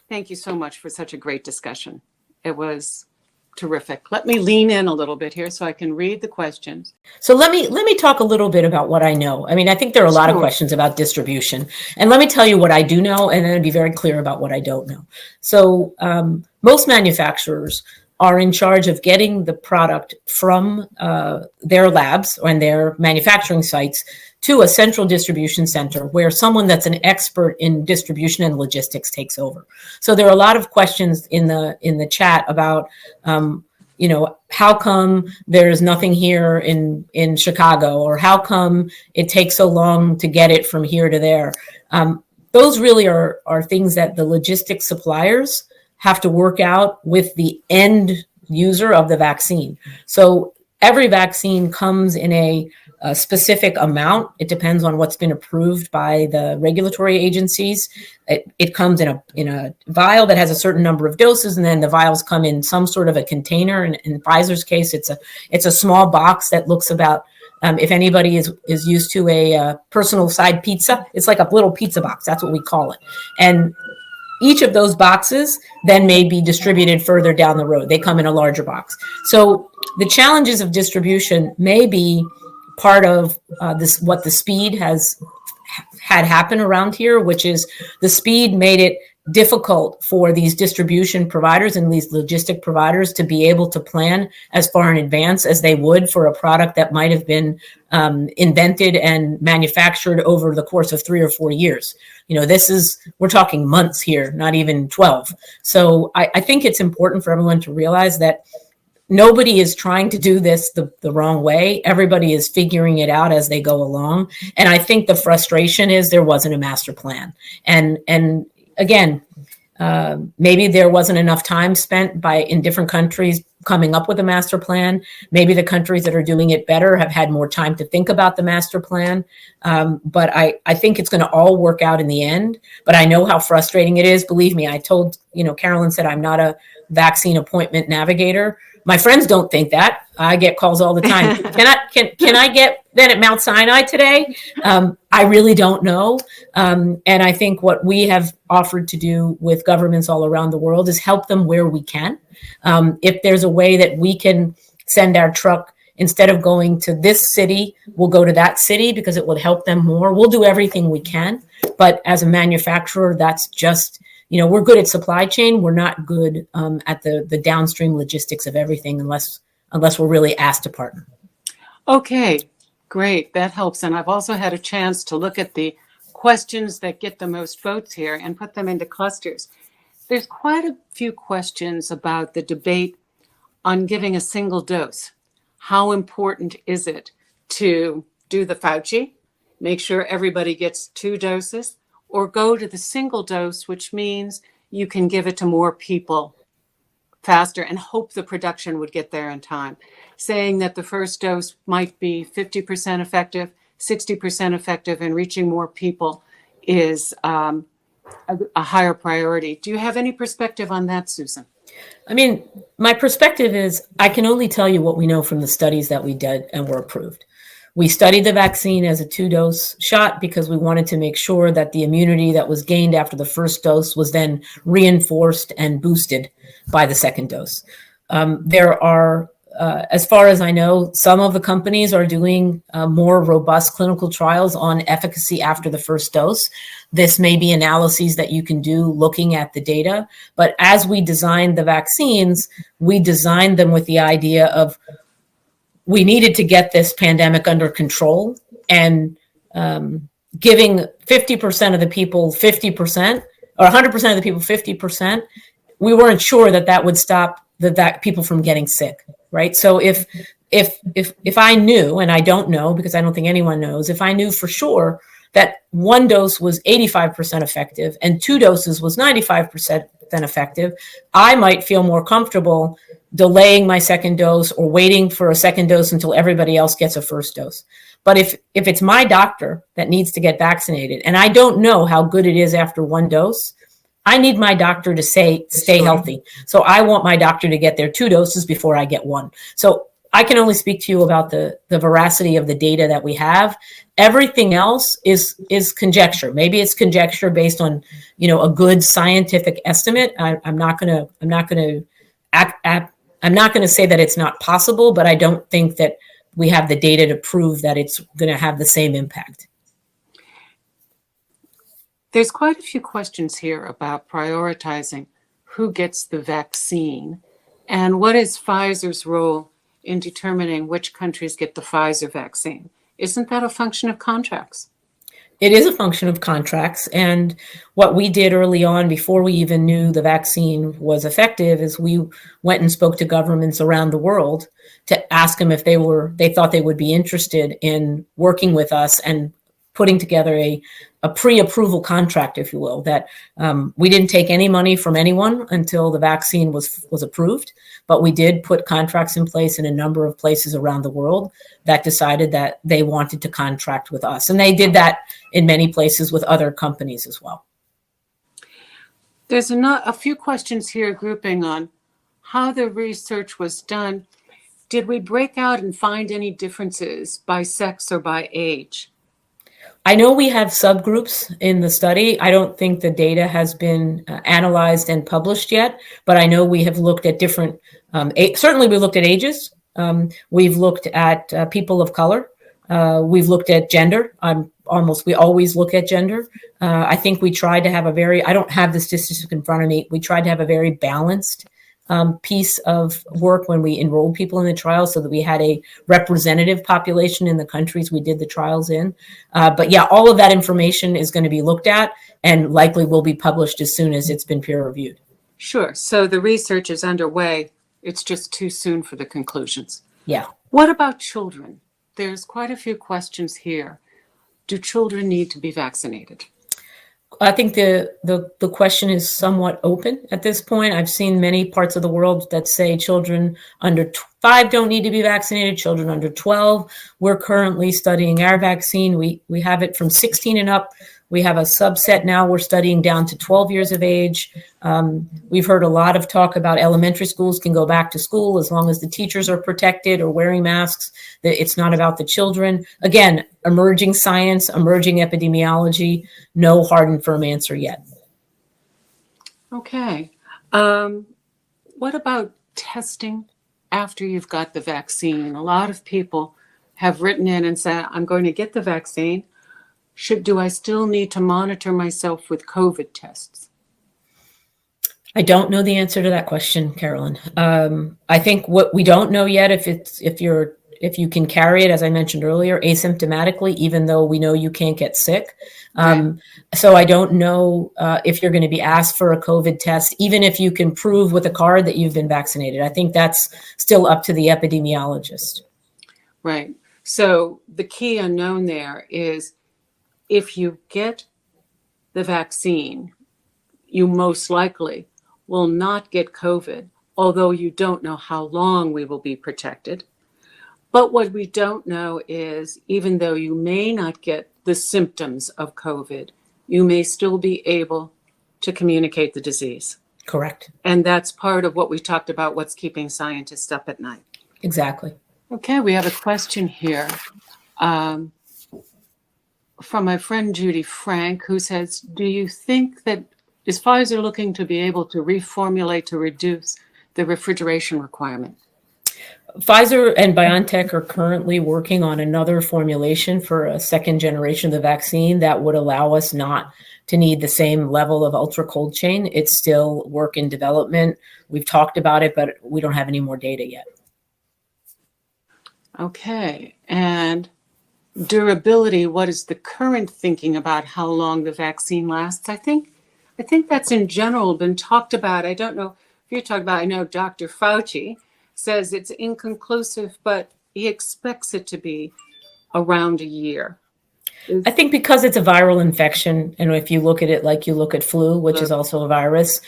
S1: thank you so much for such a great discussion. It was terrific. Let me lean in a little bit here so I can read the questions.
S2: So let me talk a little bit about what I know. I mean, I think there are a lot of questions about distribution. And let me tell you what I do know, and then I'd be very clear about what I don't know. So most manufacturers are in charge of getting the product from their labs and their manufacturing sites to a central distribution center where someone that's an expert in distribution and logistics takes over. So there are a lot of questions in the chat about, how come there's nothing here in Chicago, or how come it takes so long to get it from here to there? Those really are things that the logistics suppliers have to work out with the end user of the vaccine. So every vaccine comes in a specific amount. It depends on what's been approved by the regulatory agencies. It comes in a vial that has a certain number of doses, and then the vials come in some sort of a container. And in Pfizer's case, it's a small box that looks about, if anybody is used to a personal side pizza, it's like a little pizza box. That's what we call it. And each of those boxes then may be distributed further down the road. They come in a larger box. So the challenges of distribution may be part of what the speed has had happen around here, which is the speed made it difficult for these distribution providers and these logistic providers to be able to plan as far in advance as they would for a product that might have been invented and manufactured over the course of 3 or 4 years. We're talking months here, not even 12. So I think it's important for everyone to realize that nobody is trying to do this the wrong way. Everybody is figuring it out as they go along. And I think the frustration is there wasn't a master plan. And again, maybe there wasn't enough time spent in different countries coming up with a master plan. Maybe the countries that are doing it better have had more time to think about the master plan. But I think it's going to all work out in the end. But I know how frustrating it is. Believe me, I told, Carolyn said I'm not a vaccine appointment navigator. My friends don't think that. I get calls all the time. Can I get then at Mount Sinai today? I really don't know. And I think what we have offered to do with governments all around the world is help them where we can. If there's a way that we can send our truck, instead of going to this city, we'll go to that city because it would help them more. We'll do everything we can. But as a manufacturer, that's just, we're good at supply chain. We're not good at the downstream logistics of everything unless we're really asked to partner.
S1: Okay, great. That helps. And I've also had a chance to look at the questions that get the most votes here and put them into clusters. There's quite a few questions about the debate on giving a single dose. How important is it to do the Fauci, make sure everybody gets 2 doses, or go to the single dose, which means you can give it to more people faster and hope the production would get there in time? Saying that the first dose might be 50% effective, 60% effective, and reaching more people is a higher priority. Do you have any perspective on that, Susan?
S2: I mean, my perspective is I can only tell you what we know from the studies that we did and were approved. We studied the vaccine as a 2-dose shot because we wanted to make sure that the immunity that was gained after the first dose was then reinforced and boosted by the second dose. There are as far as I know, some of the companies are doing more robust clinical trials on efficacy after the first dose. This may be analyses that you can do looking at the data. But as we designed the vaccines, we designed them with the idea of we needed to get this pandemic under control, and giving 50% of the people 50% or 100% of the people 50%, we weren't sure that that would stop that people from getting sick, right? So if I knew, and I don't know because I don't think anyone knows, if I knew for sure that one dose was 85% effective and two doses was 95% effective, I might feel more comfortable delaying my second dose or waiting for a second dose until everybody else gets a first dose. But if it's my doctor that needs to get vaccinated and I don't know how good it is after one dose, I need my doctor to stay healthy. So I want my doctor to get their two doses before I get one. So I can only speak to you about the veracity of the data that we have. Everything else is conjecture. Maybe it's conjecture based on, a good scientific estimate. I'm not going to say that it's not possible, but I don't think that we have the data to prove that it's going to have the same impact.
S1: There's quite a few questions here about prioritizing who gets the vaccine and what is Pfizer's role in determining which countries get the Pfizer vaccine. Isn't that a function of contracts?
S2: It is a function of contracts. And what we did early on, before we even knew the vaccine was effective, is we went and spoke to governments around the world to ask them if they thought they would be interested in working with us and putting together a pre-approval contract, if you will, that we didn't take any money from anyone until the vaccine was approved. But we did put contracts in place in a number of places around the world that decided that they wanted to contract with us. And they did that in many places with other companies as well.
S1: There's a few questions here grouping on how the research was done. Did we break out and find any differences by sex or by age?
S2: I know we have subgroups in the study. I don't think the data has been analyzed and published yet, but I know we have looked at different, certainly we looked at ages. We've looked at people of color. We've looked at gender. We always look at gender. I think we tried to have I don't have the statistics in front of me. We tried to have a very balanced piece of work when we enrolled people in the trial so that we had a representative population in the countries we did the trials in. But yeah, all of that information is going to be looked at and likely will be published as soon as it's been peer reviewed.
S1: Sure. So the research is underway. It's just too soon for the conclusions.
S2: Yeah.
S1: What about children? There's quite a few questions here. Do children need to be vaccinated?
S2: I think the question is somewhat open at this point. I've seen many parts of the world that say children under 5 don't need to be vaccinated, children under 12. We're currently studying our vaccine. We have it from 16 and up. We have a subset now we're studying down to 12 years of age. We've heard a lot of talk about elementary schools can go back to school as long as the teachers are protected or wearing masks. It's not about the children. Again, emerging science, emerging epidemiology, no hard and firm answer yet.
S1: Okay. What about testing after you've got the vaccine? A lot of people have written in and said, I'm going to get the vaccine. Do I still need to monitor myself with COVID tests?
S2: I don't know the answer to that question, Carolyn. I think what we don't know yet if you can carry it, as I mentioned earlier, asymptomatically, even though we know you can't get sick. Right. So I don't know if you're going to be asked for a COVID test, even if you can prove with a card that you've been vaccinated. I think that's still up to the epidemiologist.
S1: Right. So the key unknown there is if you get the vaccine, you most likely will not get COVID, although you don't know how long we will be protected. But what we don't know is, even though you may not get the symptoms of COVID, you may still be able to communicate the disease.
S2: Correct.
S1: And that's part of what we talked about, what's keeping scientists up at night.
S2: Exactly.
S1: Okay, we have a question here from my friend Judy Frank, who says, do you think is Pfizer looking to be able to reformulate to reduce the refrigeration requirement?
S2: Pfizer and BioNTech are currently working on another formulation for a second generation of the vaccine that would allow us not to need the same level of ultra cold chain. It's still work in development. We've talked about it, but we don't have any more data yet.
S1: Okay. And durability, what is the current thinking about how long the vaccine lasts? I think that's in general been talked about. I don't know if you're talking about, I know Dr. Fauci says it's inconclusive, but he expects it to be around a year.
S2: I think because it's a viral infection, and if you look at it like you look at flu, which is also a virus,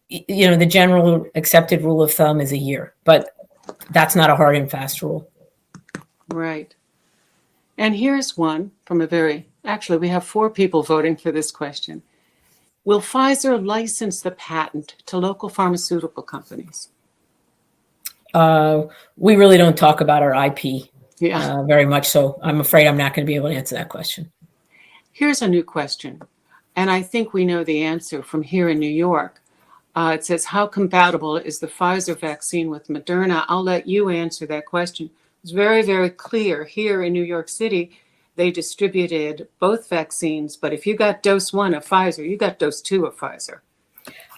S2: the general accepted rule of thumb is a year, but that's not a hard and fast rule.
S1: Right. And here's one from actually, we have 4 people voting for this question. Will Pfizer license the patent to local pharmaceutical companies?
S2: We really don't talk about our IP
S1: Yeah.
S2: very much, so I'm afraid I'm not going to be able to answer that question.
S1: Here's a new question, and I think we know the answer from here in New York. It says, how compatible is the Pfizer vaccine with Moderna? I'll let you answer that question. It's very, very clear here in New York City. They distributed both vaccines, but if you got dose 1 of Pfizer, you got dose 2 of Pfizer.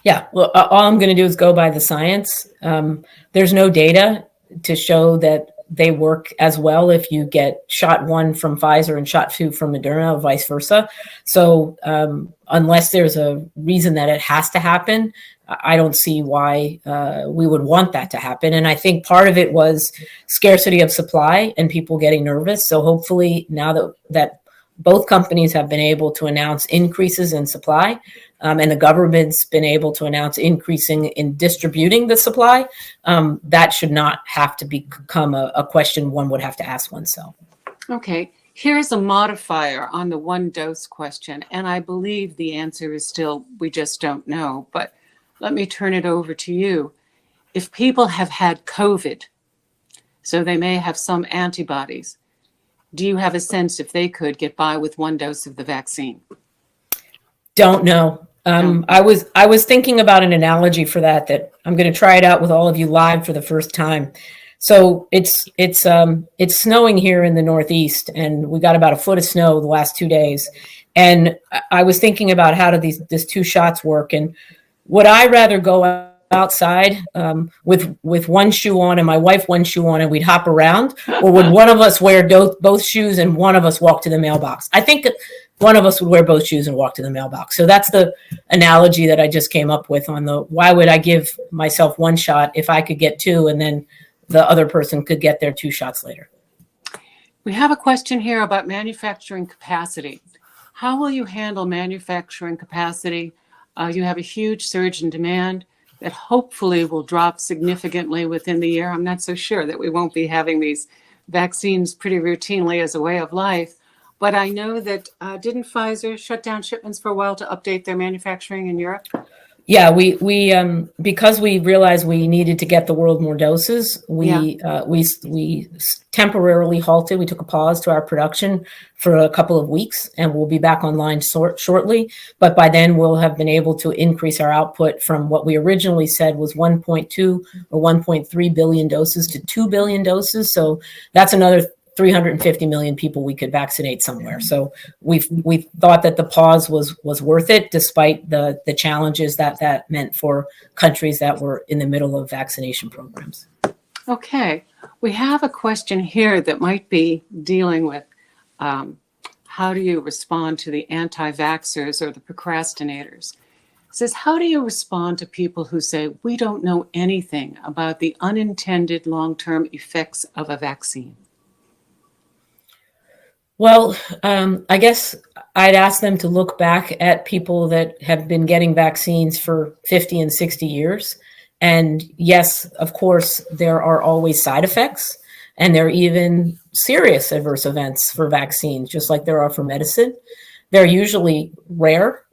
S2: Yeah, well, all I'm going to do is go by the science. There's no data to show that they work as well if you get shot 1 from Pfizer and shot 2 from Moderna, or vice versa. So unless there's a reason that it has to happen, I don't see why we would want that to happen. And I think part of it was scarcity of supply and people getting nervous. So hopefully now that both companies have been able to announce increases in supply, and the government's been able to announce increasing in distributing the supply, that should not have to become a question one would have to ask oneself.
S1: Okay, here's a modifier on the 1 dose question, and I believe the answer is still, we just don't know, but let me turn it over to you. If people have had COVID, so they may have some antibodies, do you have a sense if they could get by with 1 dose of the vaccine?
S2: Don't know. I was thinking about an analogy for that I'm going to try it out with all of you live for the first time. So it's snowing here in the Northeast, and we got about a foot of snow the last 2 days. And I was thinking about how do these 2 shots work, and would I rather go outside with 1 shoe on and my wife 1 shoe on and we'd hop around, or would one of us wear both shoes and one of us walk to the mailbox? I think one of us would wear both shoes and walk to the mailbox. So that's the analogy that I just came up with on why would I give myself 1 shot if I could get 2 and then the other person could get their 2 shots later.
S1: We have a question here about manufacturing capacity. How will you handle manufacturing capacity? You have a huge surge in demand that hopefully will drop significantly within the year. I'm not so sure that we won't be having these vaccines pretty routinely as a way of life. But I know that didn't Pfizer shut down shipments for a while to update their manufacturing in Europe?
S2: Yeah, we because we realized we needed to get the world more doses, we temporarily halted. We took a pause to our production for a couple of weeks, and we'll be back online shortly. But by then, we'll have been able to increase our output from what we originally said was 1.2 or 1.3 billion doses to 2 billion doses. So that's another 350 million people we could vaccinate somewhere. So we thought that the pause was worth it, despite the challenges that meant for countries that were in the middle of vaccination programs.
S1: Okay, we have a question here that might be dealing with how do you respond to the anti-vaxxers or the procrastinators? It says, how do you respond to people who say, we don't know anything about the unintended long-term effects of a vaccine?
S2: Well, I guess I'd ask them to look back at people that have been getting vaccines for 50 and 60 years. And yes, of course, there are always side effects, and there are even serious adverse events for vaccines, just like there are for medicine. They're usually rare,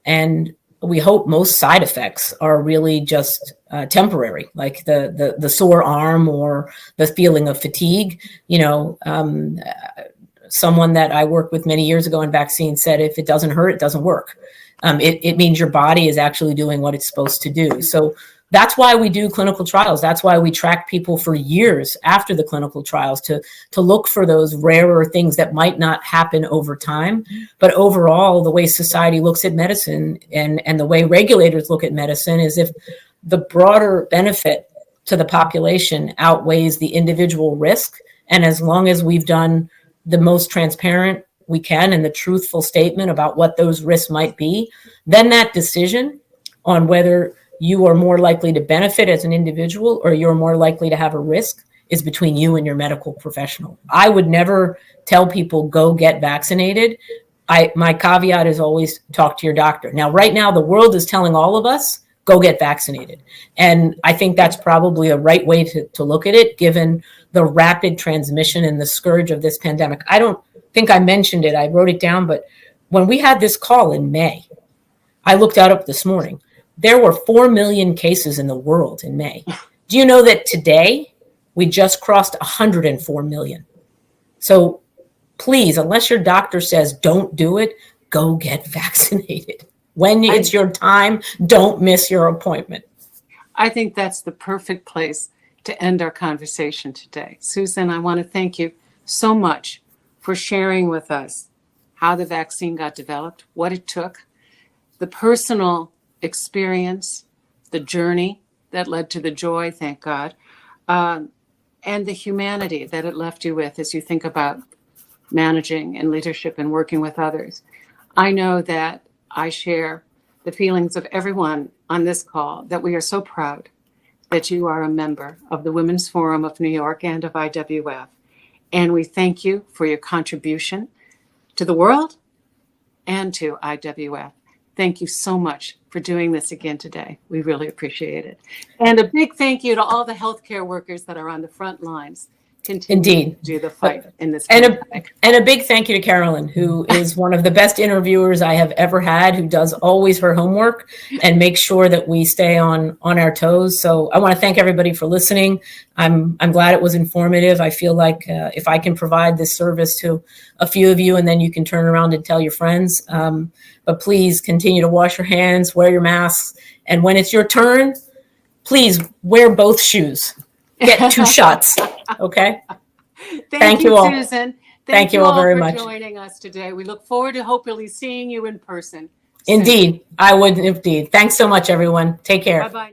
S2: and we hope most side effects are really just temporary, like the sore arm or the feeling of fatigue. Someone that I worked with many years ago in vaccines said, if it doesn't hurt, it doesn't work. It means your body is actually doing what it's supposed to do. So That's why we do clinical trials. That's why we track people for years after the clinical trials to look for those rarer things that might not happen over time. But overall, the way society looks at medicine and the way regulators look at medicine is if the broader benefit to the population outweighs the individual risk. And as long as we've done the most transparent we can and the truthful statement about what those risks might be, then that decision on whether you are more likely to benefit as an individual or you're more likely to have a risk is between you and your medical professional. I would never tell people go get vaccinated. My caveat is always talk to your doctor. Now, right now, the world is telling all of us go get vaccinated. And I think that's probably a right way to look at it, given the rapid transmission and the scourge of this pandemic. I don't think I mentioned it. I wrote it down, but when we had this call in May, I looked that up this morning. There were 4 million cases in the world in May. Do you know that today we just crossed 104 million? So please, unless your doctor says don't do it, go get vaccinated. When it's your time, don't miss your appointment.
S1: I think that's the perfect place to end our conversation today. Susan, I want to thank you so much for sharing with us how the vaccine got developed, what it took, the personal experience, the journey that led to the joy, thank God, and the humanity that it left you with as you think about managing and leadership and working with others. I know that I share the feelings of everyone on this call that we are so proud that you are a member of the Women's Forum of New York and of IWF. And we thank you for your contribution to the world and to IWF. Thank you so much for doing this again today. We really appreciate it. And a big thank you to all the healthcare workers that are on the front lines. Continue to do the fight in this pandemic.
S2: And a big thank you to Carolyn, who is one of the best interviewers I have ever had, who does always her homework and makes sure that we stay on our toes. So I want to thank everybody for listening. I'm glad it was informative. I feel like if I can provide this service to a few of you, and then you can turn around and tell your friends. But please continue to wash your hands, wear your masks, and when it's your turn, please wear both shoes. Get 2 shots. Okay.
S1: Thank you all, Susan.
S2: Thank you all very much
S1: for joining us today. We look forward to hopefully seeing you in person soon.
S2: Indeed. I would indeed. Thanks so much, everyone. Take care.
S1: Bye-bye.